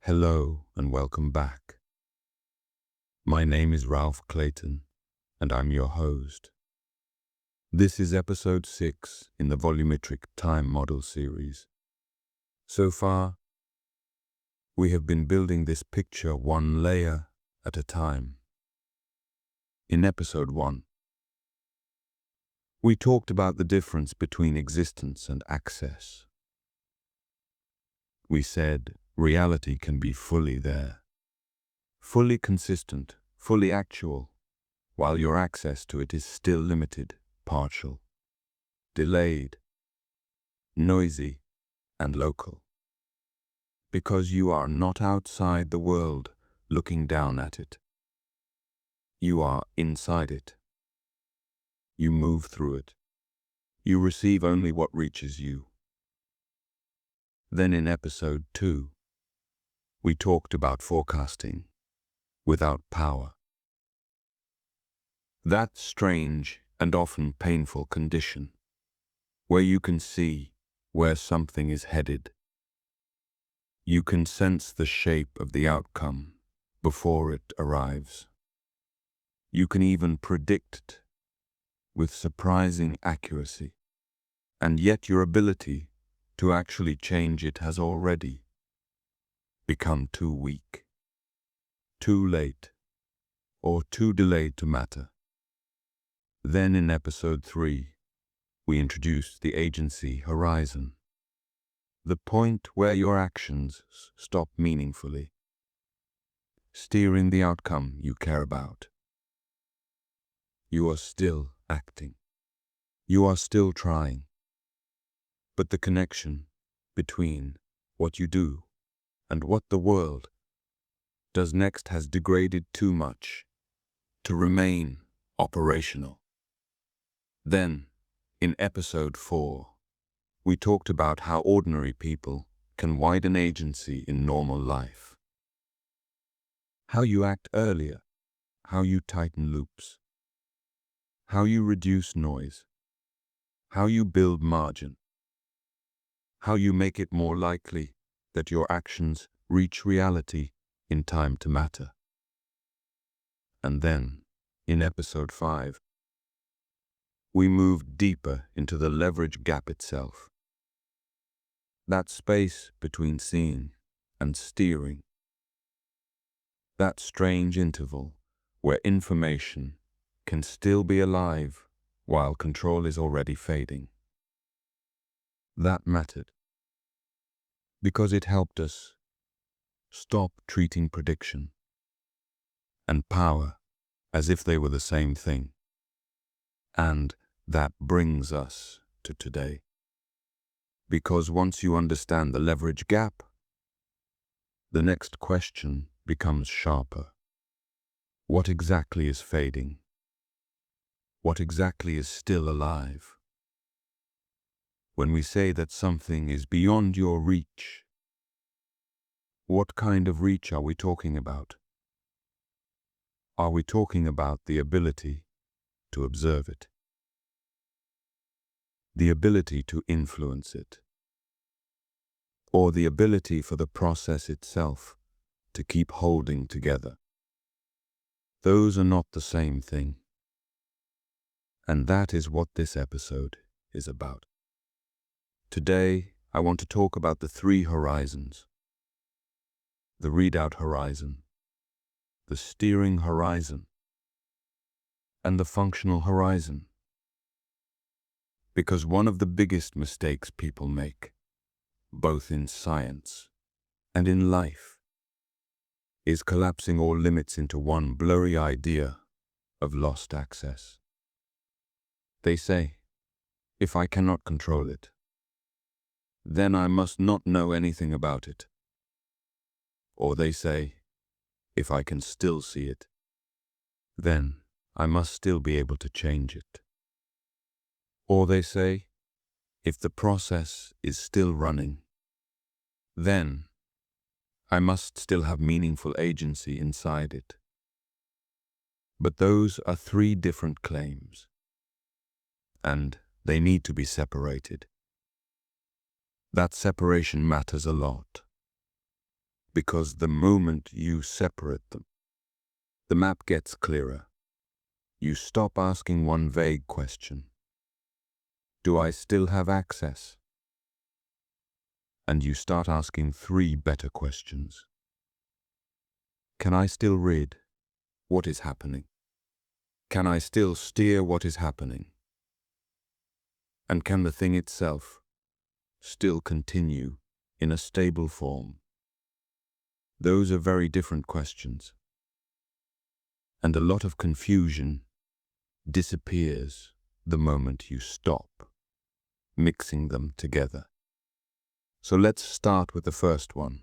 Hello and welcome back. My name is Ralph Clayton and I'm your host. This is episode 6 in the Volumetric Time Model series. So far, we have been building this picture one layer at a time. In episode 1, we talked about the difference between existence and access. We said reality can be fully there, fully consistent, fully actual, while your access to it is still limited, partial, delayed, noisy, and local. Because you are not outside the world looking down at it. You are inside it. You move through it. You receive only what reaches you. Then in episode 2, we talked about forecasting without power. That strange and often painful condition where you can see where something is headed. You can sense the shape of the outcome before it arrives. You can even predict it with surprising accuracy, and yet your ability to actually change it has already become too weak, too late, or too delayed to matter. Then in episode 3, we introduced the agency horizon, the point where your actions stop meaningfully steering the outcome you care about. You are still acting. You are still trying. But the connection between what you do and what the world does next has degraded too much to remain operational. Then, in episode 4, we talked about how ordinary people can widen agency in normal life. How you act earlier, how you tighten loops, how you reduce noise, how you build margin, how you make it more likely that your actions reach reality in time to matter. And then, in episode 5, we moved deeper into the leverage gap itself. That space between seeing and steering. That strange interval where information can still be alive while control is already fading. That mattered because it helped us stop treating prediction and power as if they were the same thing. And that brings us to today. Because once you understand the leverage gap, the next question becomes sharper. What exactly is fading? What exactly is still alive? When we say that something is beyond your reach, what kind of reach are we talking about? Are we talking about the ability to observe it? The ability to influence it? Or the ability for the process itself to keep holding together? Those are not the same thing. And that is what this episode is about. Today, I want to talk about the 3 horizons. The readout horizon, the steering horizon, and the functional horizon. Because one of the biggest mistakes people make, both in science and in life, is collapsing all limits into one blurry idea of lost access. They say, if I cannot control it, then I must not know anything about it. Or they say, if I can still see it, then I must still be able to change it. Or they say, if the process is still running, then I must still have meaningful agency inside it. But those are 3 different claims, and they need to be separated. That separation matters a lot, because the moment you separate them, the map gets clearer. You stop asking one vague question. Do I still have access? And you start asking three better questions. Can I still read what is happening? Can I still steer what is happening? And can the thing itself still continue in a stable form? Those are very different questions. And a lot of confusion disappears the moment you stop mixing them together. So let's start with the first one.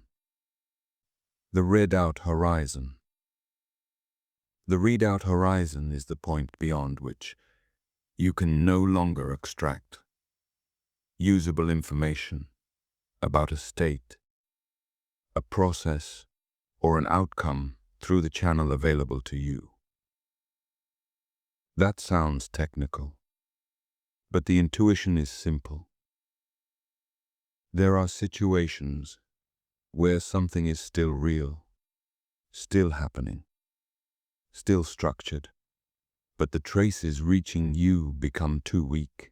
The readout horizon. The readout horizon is the point beyond which you can no longer extract usable information about a state, a process, or an outcome through the channel available to you. That sounds technical, but the intuition is simple. There are situations where something is still real, still happening, still structured, but the traces reaching you become too weak,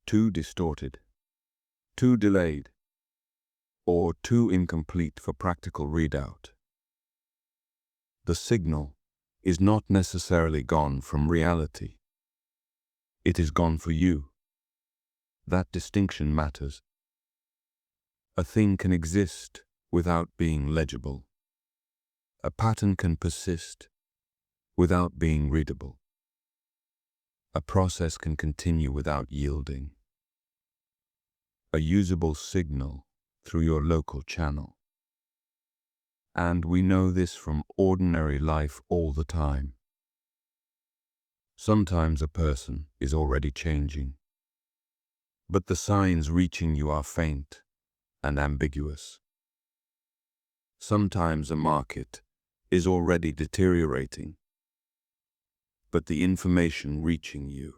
too distorted, too delayed, or too incomplete for practical readout. The signal is not necessarily gone from reality. It is gone for you. That distinction matters. A thing can exist without being legible. A pattern can persist without being readable. A process can continue without yielding. A usable signal through your local channel. And we know this from ordinary life all the time. Sometimes a person is already changing, but the signs reaching you are faint and ambiguous. Sometimes a market is already deteriorating, but the information reaching you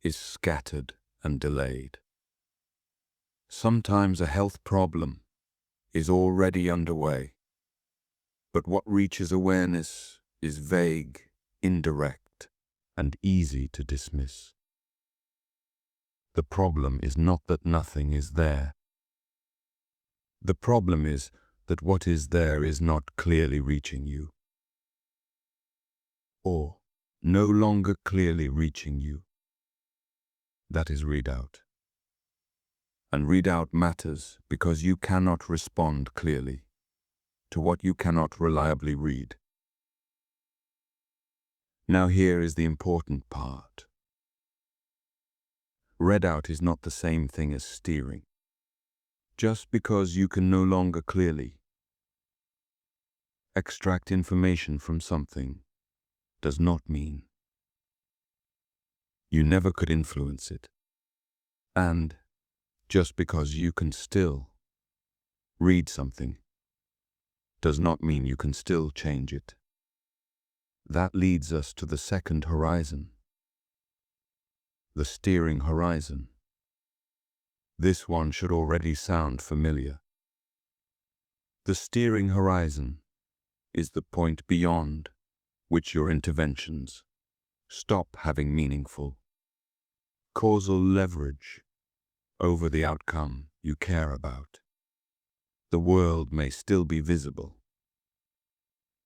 is scattered and delayed. Sometimes a health problem is already underway, but what reaches awareness is vague, indirect, and easy to dismiss. The problem is not that nothing is there. The problem is that what is there is not clearly reaching you, or no longer clearly reaching you. That is readout. And readout matters because you cannot respond clearly to what you cannot reliably read. Now here is the important part. Readout is not the same thing as steering. Just because you can no longer clearly extract information from something does not mean you never could influence it. And just because you can still read something does not mean you can still change it. That leads us to the second horizon, the steering horizon. This one should already sound familiar. The steering horizon is the point beyond which your interventions stop having meaningful, causal leverage over the outcome you care about. The world may still be visible.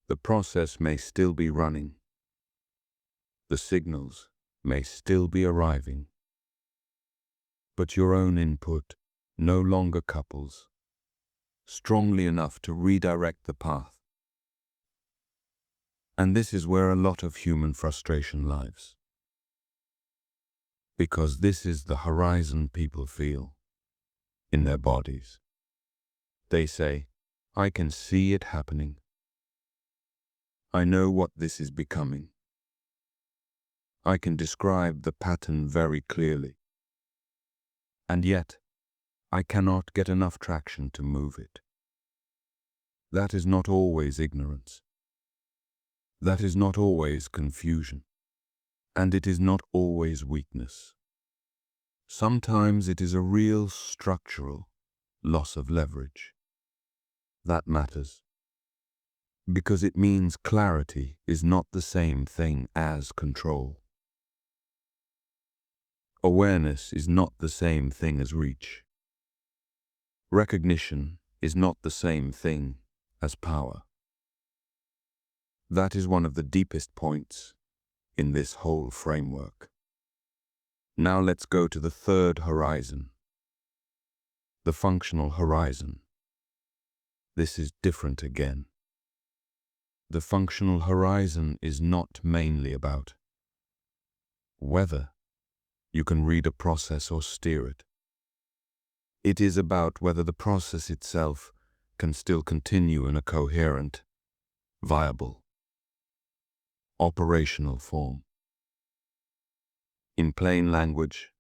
The process may still be running. The signals may still be arriving. But your own input no longer couples strongly enough to redirect the path. And this is where a lot of human frustration lies. Because this is the horizon people feel in their bodies. They say, I can see it happening. I know what this is becoming. I can describe the pattern very clearly. And yet, I cannot get enough traction to move it. That is not always ignorance. That is not always confusion. And it is not always weakness. Sometimes it is a real structural loss of leverage. That matters. Because it means clarity is not the same thing as control. Awareness is not the same thing as reach. Recognition is not the same thing as power. That is one of the deepest points in this whole framework. Now let's go to the third horizon, the functional horizon. This is different again. The functional horizon is not mainly about whether you can read a process or steer it. It is about whether the process itself can still continue in a coherent, viable, operational form. In plain language,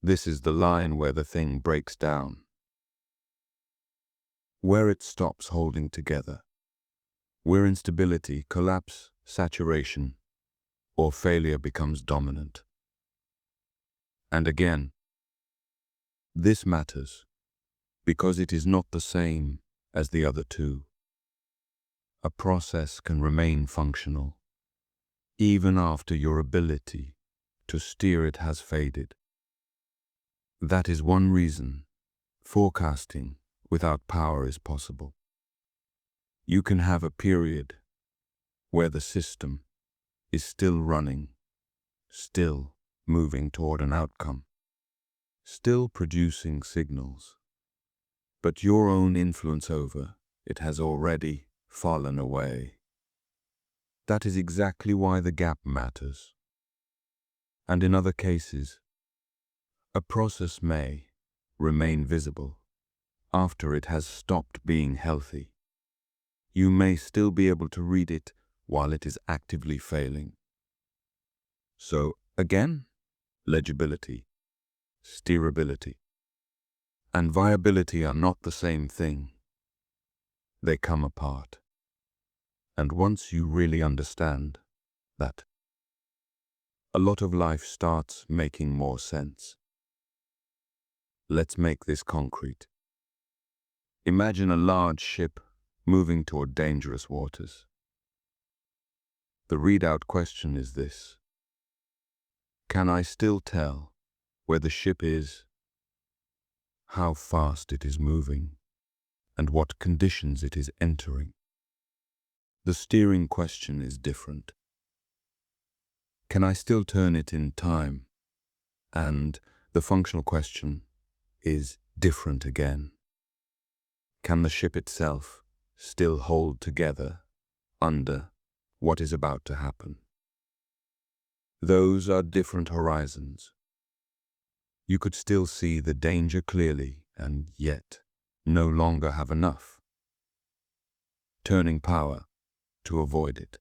this is the line where the thing breaks down, where it stops holding together, where instability, collapse, saturation, or failure becomes dominant. And again, this matters because it is not the same as the other two. A process can remain functional even after your ability to steer it has faded. That is one reason forecasting without power is possible. You can have a period where the system is still running, still moving toward an outcome, still producing signals, but your own influence over it has already fallen away. That is exactly why the gap matters. And in other cases, a process may remain visible after it has stopped being healthy. You may still be able to read it while it is actively failing. So, again, legibility, steerability, and viability are not the same thing. They come apart. And once you really understand that, a lot of life starts making more sense. Let's make this concrete. Imagine a large ship moving toward dangerous waters. The readout question is this: can I still tell where the ship is, how fast it is moving, and what conditions it is entering? The steering question is different. Can I still turn it in time? And the functional question is different again. Can the ship itself still hold together under what is about to happen? Those are different horizons. You could still see the danger clearly and yet no longer have enough turning power to avoid it.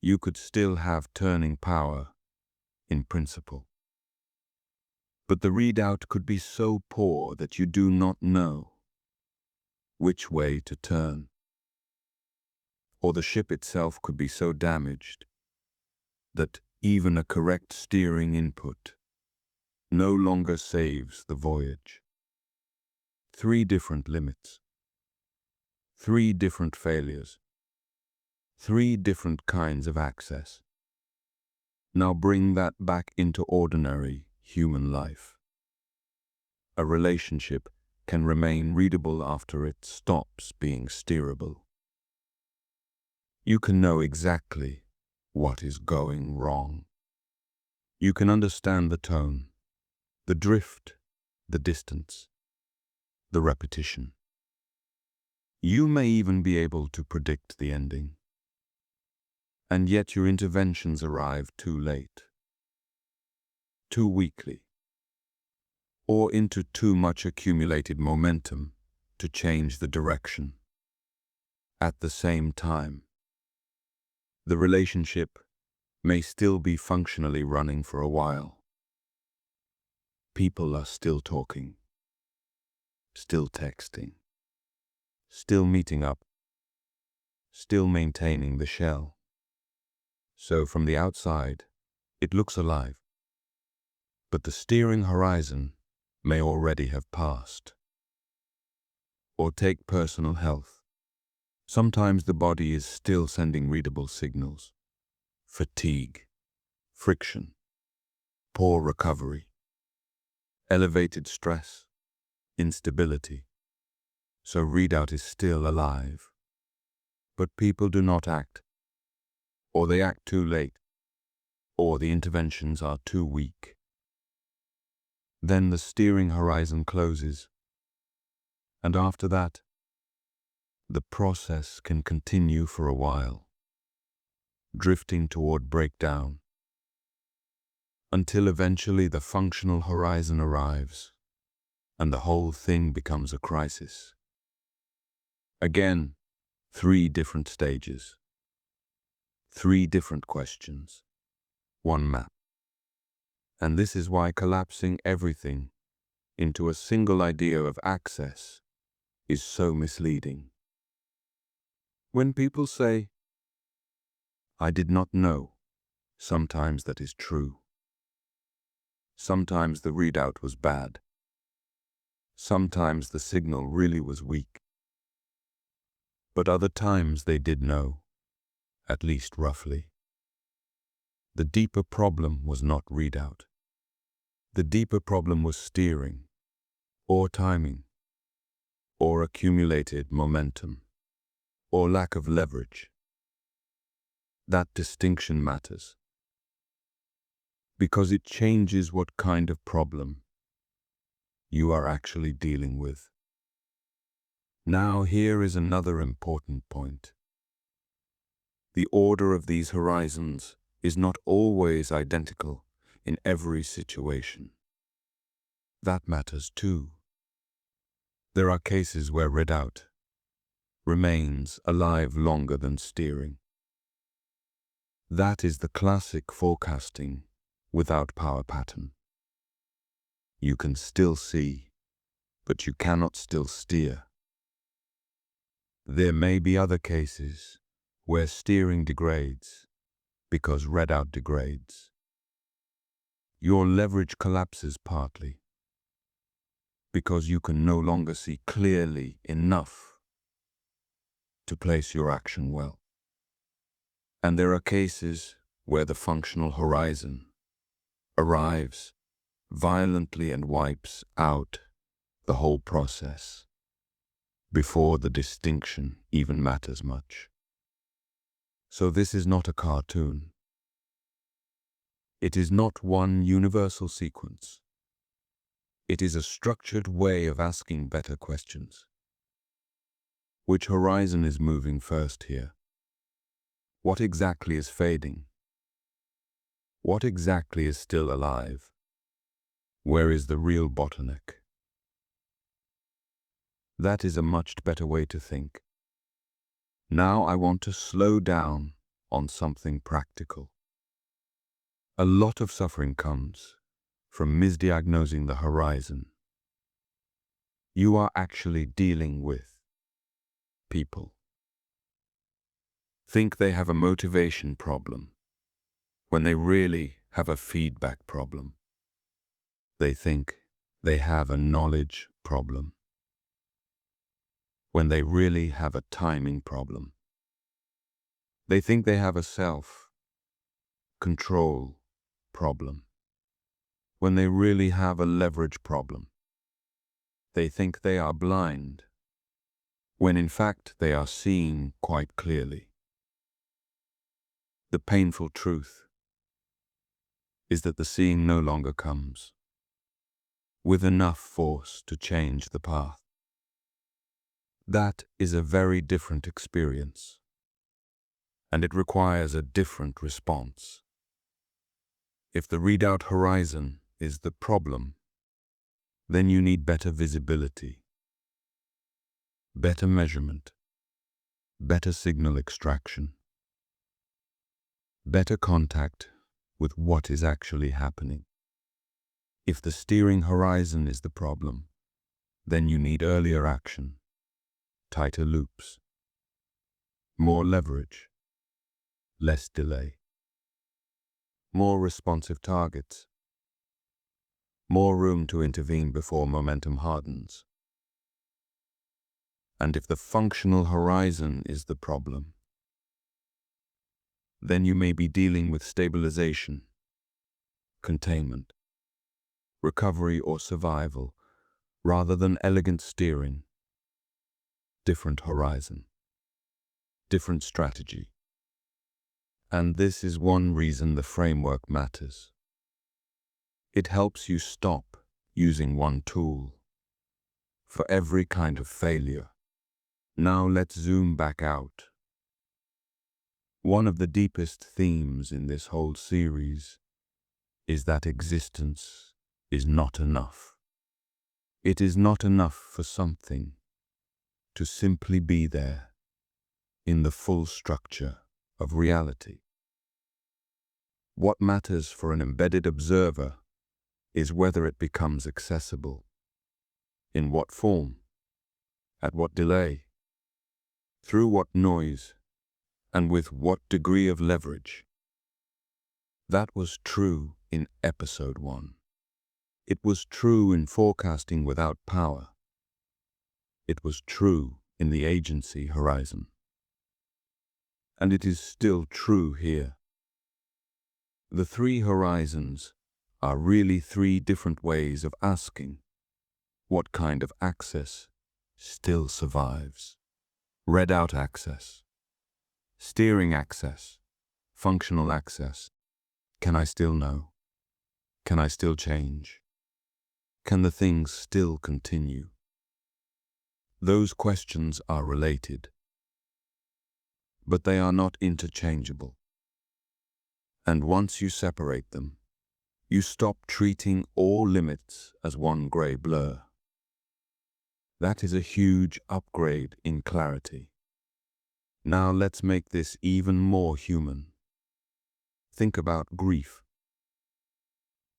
You could still have turning power in principle. But the readout could be so poor that you do not know which way to turn. Or the ship itself could be so damaged that even a correct steering input no longer saves the voyage. 3 different limits, 3 different failures, 3 different kinds of access. Now bring that back into ordinary human life. A relationship can remain readable after it stops being steerable. You can know exactly what is going wrong. You can understand the tone, the drift, the distance, the repetition. You may even be able to predict the ending. And yet your interventions arrive too late, too weakly, or into too much accumulated momentum to change the direction. At the same time, the relationship may still be functionally running for a while. People are still talking, still texting, still meeting up, still maintaining the shell. So from the outside, it looks alive. But the steering horizon may already have passed. Or take personal health. Sometimes the body is still sending readable signals. Fatigue, friction, poor recovery, elevated stress, instability. So readout is still alive. But people do not act, or they act too late, or the interventions are too weak. Then the steering horizon closes, and after that, the process can continue for a while, drifting toward breakdown, until eventually the functional horizon arrives, and the whole thing becomes a crisis. Again, 3 different stages, 3 different questions, 1 map. And this is why collapsing everything into a single idea of access is so misleading. When people say, "I did not know," sometimes that is true. Sometimes the readout was bad. Sometimes the signal really was weak. But other times they did know, at least roughly. The deeper problem was not readout. The deeper problem was steering, or timing, or accumulated momentum, or lack of leverage. That distinction matters, because it changes what kind of problem you are actually dealing with. Now here is another important point. The order of these horizons is not always identical in every situation. That matters too. There are cases where readout remains alive longer than steering. That is the classic forecasting without power pattern. You can still see, but you cannot still steer. There may be other cases where steering degrades because readout degrades. Your leverage collapses partly because you can no longer see clearly enough to place your action well. And there are cases where the functional horizon arrives violently and wipes out the whole process before the distinction even matters much. So this is not a cartoon. It is not one universal sequence. It is a structured way of asking better questions. Which horizon is moving first here? What exactly is fading? What exactly is still alive? Where is the real bottleneck? That is a much better way to think. Now I want to slow down on something practical. A lot of suffering comes from misdiagnosing the horizon. You are actually dealing with people. Think they have a motivation problem when they really have a feedback problem. They think they have a knowledge problem when they really have a timing problem. They think they have a self-control problem when they really have a leverage problem. They think they are blind when in fact they are seeing quite clearly. The painful truth is that the seeing no longer comes with enough force to change the path. That is a very different experience, and it requires a different response. If the readout horizon is the problem, then you need better visibility, better measurement, better signal extraction, better contact with what is actually happening. If the steering horizon is the problem, then you need earlier action, tighter loops, more leverage, less delay, more responsive targets, more room to intervene before momentum hardens. And if the functional horizon is the problem, then you may be dealing with stabilization, containment, recovery or survival, rather than elegant steering. Different horizon, different strategy. And this is one reason the framework matters. It helps you stop using one tool for every kind of failure. Now let's zoom back out. One of the deepest themes in this whole series is that existence is not enough. It is not enough for something to simply be there in the full structure of reality. What matters for an embedded observer is whether it becomes accessible. In what form? At what delay? Through what noise? And with what degree of leverage? That was true in episode 1. It was true in forecasting without power. It was true in the agency horizon. And it is still true here. The 3 horizons are really 3 different ways of asking what kind of access still survives. Read out access, steering access, functional access. Can I still know? Can I still change? Can the things still continue? Those questions are related, but they are not interchangeable. And once you separate them, you stop treating all limits as one gray blur. That is a huge upgrade in clarity. Now let's make this even more human. Think about grief.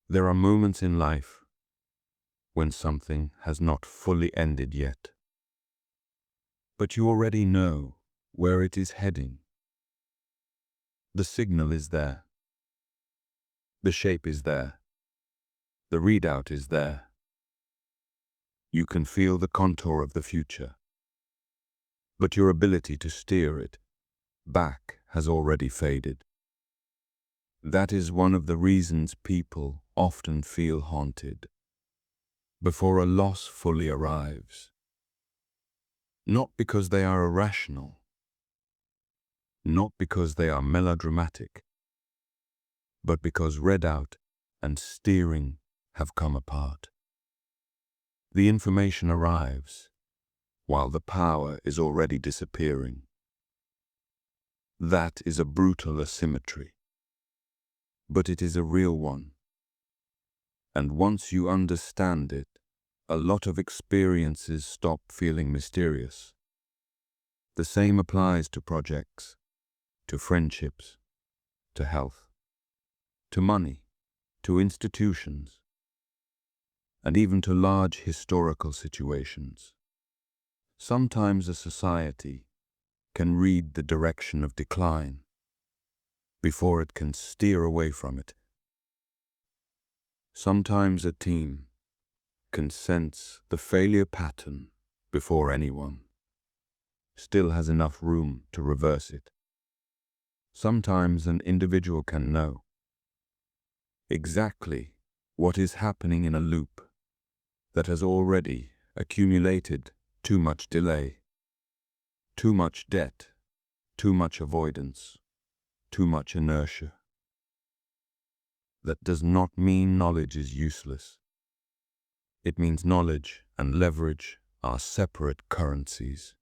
There are moments in life when something has not fully ended yet, but you already know where it is heading. The signal is there. The shape is there. The readout is there. You can feel the contour of the future, but your ability to steer it back has already faded. That is one of the reasons people often feel haunted before a loss fully arrives. Not because they are irrational, not because they are melodramatic, but because readout and steering have come apart. The information arrives while the power is already disappearing. That is a brutal asymmetry, but it is a real one. And once you understand it, a lot of experiences stop feeling mysterious. The same applies to projects, to friendships, to health, to money, to institutions, and even to large historical situations. Sometimes a society can read the direction of decline before it can steer away from it. Sometimes a team can sense the failure pattern before anyone still has enough room to reverse it. Sometimes an individual can know exactly what is happening in a loop that has already accumulated too much delay, too much debt, too much avoidance, too much inertia. That does not mean knowledge is useless. It means knowledge and leverage are separate currencies.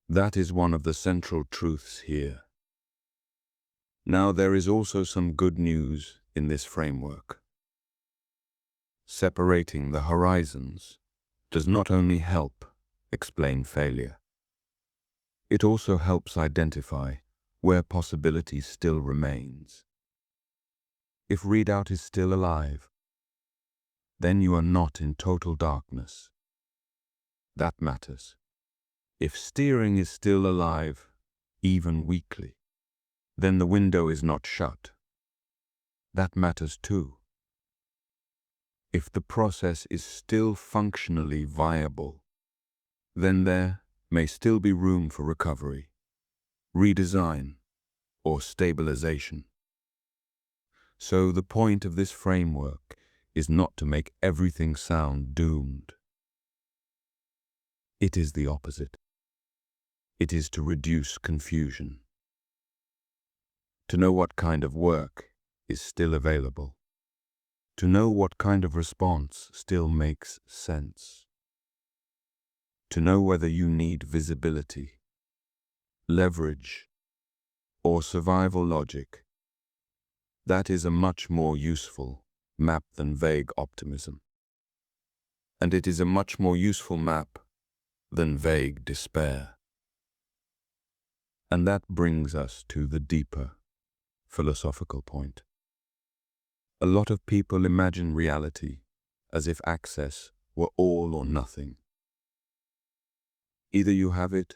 That is one of the central truths here. Now there is also some good news in this framework. Separating the horizons does not only help explain failure, it also helps identify where possibility still remains. If readout is still alive, then you are not in total darkness. That matters. If steering is still alive, even weakly, then the window is not shut. That matters too. If the process is still functionally viable, then there may still be room for recovery, redesign, or stabilization. So the point of this framework is not to make everything sound doomed. It is the opposite. It is to reduce confusion, to know what kind of work is still available, to know what kind of response still makes sense, to know whether you need visibility, leverage, or survival logic. That is a much more useful map than vague optimism. And it is a much more useful map than vague despair. And that brings us to the deeper philosophical point. A lot of people imagine reality as if access were all or nothing. Either you have it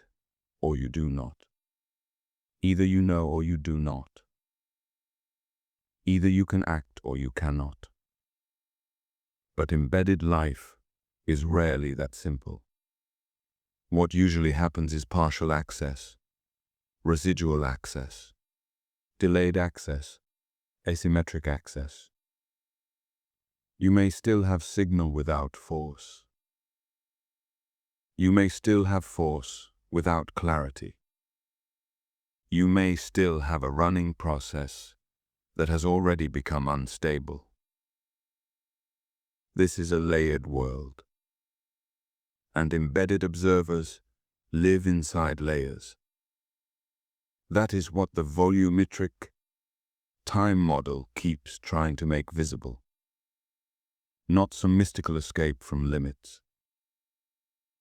or you do not. Either you know or you do not. Either you can act or you cannot. But embedded life is rarely that simple. What usually happens is partial access, residual access, delayed access, asymmetric access. You may still have signal without force. You may still have force without clarity. You may still have a running process that has already become unstable. This is a layered world, and embedded observers live inside layers. That is what the volumetric time model keeps trying to make visible. Not some mystical escape from limits.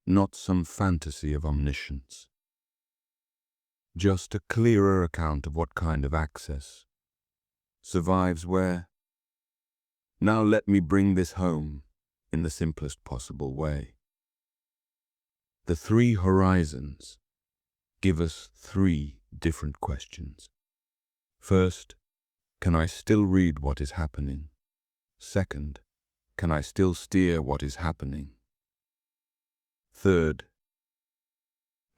Not some fantasy of omniscience. Just a clearer account of what kind of access survives where. Now let me bring this home in the simplest possible way. The three horizons give us three different questions. First, can I still read what is happening? Second, can I still steer what is happening? Third,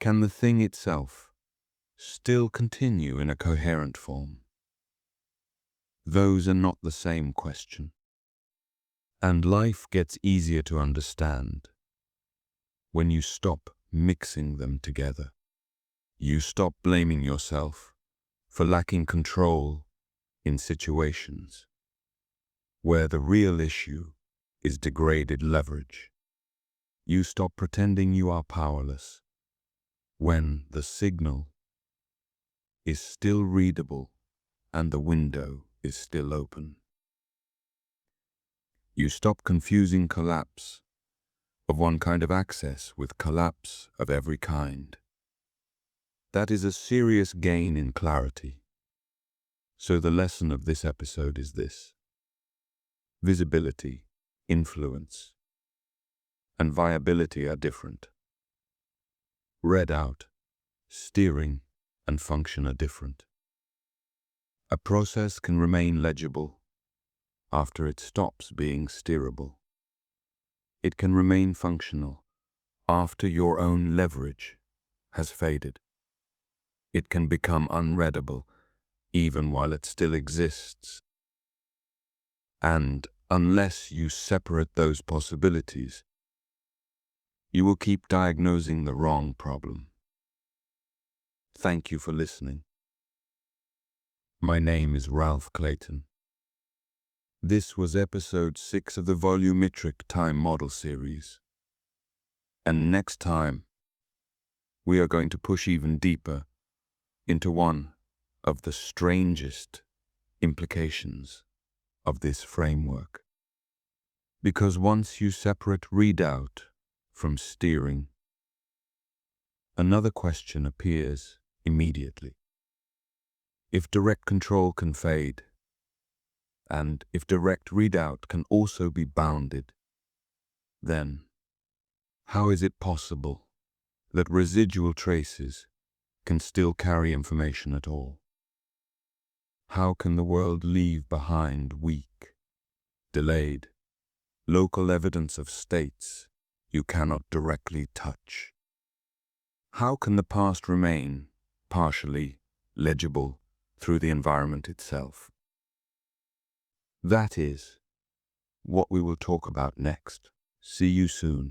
can the thing itself still continue in a coherent form? Those are not the same question. And life gets easier to understand when you stop mixing them together. You stop blaming yourself for lacking control in situations where the real issue is degraded leverage. You stop pretending you are powerless when the signal is still readable and the window is still open. You stop confusing collapse of one kind of access with collapse of every kind. That is a serious gain in clarity. So the lesson of this episode is this: visibility, influence, and viability are different. Read out, steering, and function are different. A process can remain legible after it stops being steerable. It can remain functional after your own leverage has faded. It can become unreadable even while it still exists. And unless you separate those possibilities, you will keep diagnosing the wrong problem. Thank you for listening. My name is Ralph Clayton. This was episode 6 of the Volumetric Time Model series. And next time, we are going to push even deeper into one of the strangest implications of this framework. Because once you separate readout from steering, another question appears immediately. If direct control can fade, and if direct readout can also be bounded, then how is it possible that residual traces can still carry information at all? How can the world leave behind weak, delayed, local evidence of states you cannot directly touch? How can the past remain partially legible through the environment itself? That is what we will talk about next. See you soon.